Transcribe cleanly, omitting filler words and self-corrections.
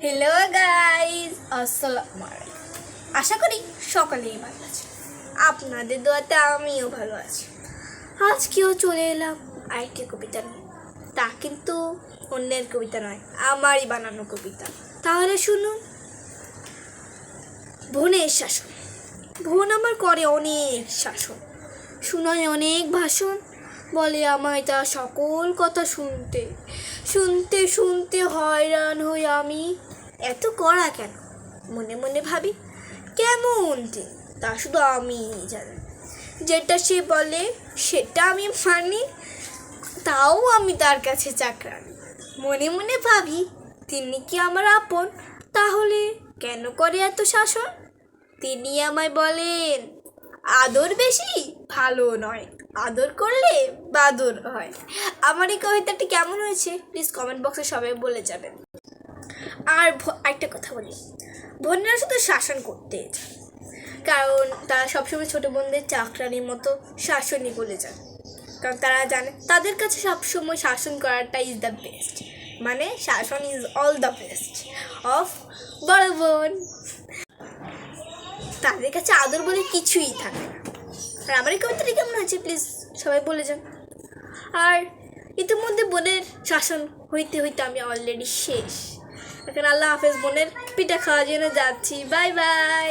Hello guys, আসসালামু আলাইকুম। আশা করি সকলেই ভালো আছে। আপনাদের দোয়াতে আমিও ভালো আছি। আজকেও চলে এলাম আরেকটি কবিতা নিয়ে। তা কিন্তু অন্যের কবিতা নয়, আমারই বানানো কবিতা। তাহলে শুনুন। বোনের শাসন। বোন আমার করে অনেক শাসন, শোনায় অনেক ভাষণ, বলে আমায় তা সকল কথা শুনতে শুনতে শুনতে হয়রান হই আমি। এত কড়া কেন মনে মনে ভাবি, কেমন তিনি তা শুধু আমি জানি। যেটা সে বলে সেটা আমি মানি, তাও আমি তার কাছে চাকরানি। মনে মনে ভাবি, তিনি কি আমার আপন? তাহলে কেন করে এত শাসন? তিনি আমায় বলেন, আদর বেশি ভালো নয়, আদর করলে বাদর হয়। আমার এই কবিতাটি কেমন হয়েছে প্লিজ কমেন্ট বক্সে সবাই বলে যাবেন। আর একটা কথা বলি, বোনেরা শুধু শাসন করতে চায়, কারণ তারা সবসময় ছোটো বোনদের চাকরানির মতো শাসনই বলে যায়। কারণ তারা জানে তাদের কাছে সবসময় শাসন করাটা ইজ দ্য বেস্ট, মানে শাসন is all the best of বড় বোন। তাদের কাছে আদর বলে কিছুই থাকে না। আর আমার এই কবিতাটি কেমন হয়েছে প্লিজ সবাই বলে যান। আর ইতিমধ্যে বোনের শাসন হইতে হইতে আমি অলরেডি শেষ। এখন আল্লাহ হাফেজ, বোনের পিঠা খাওয়ার জন্য যাচ্ছি। Bye bye.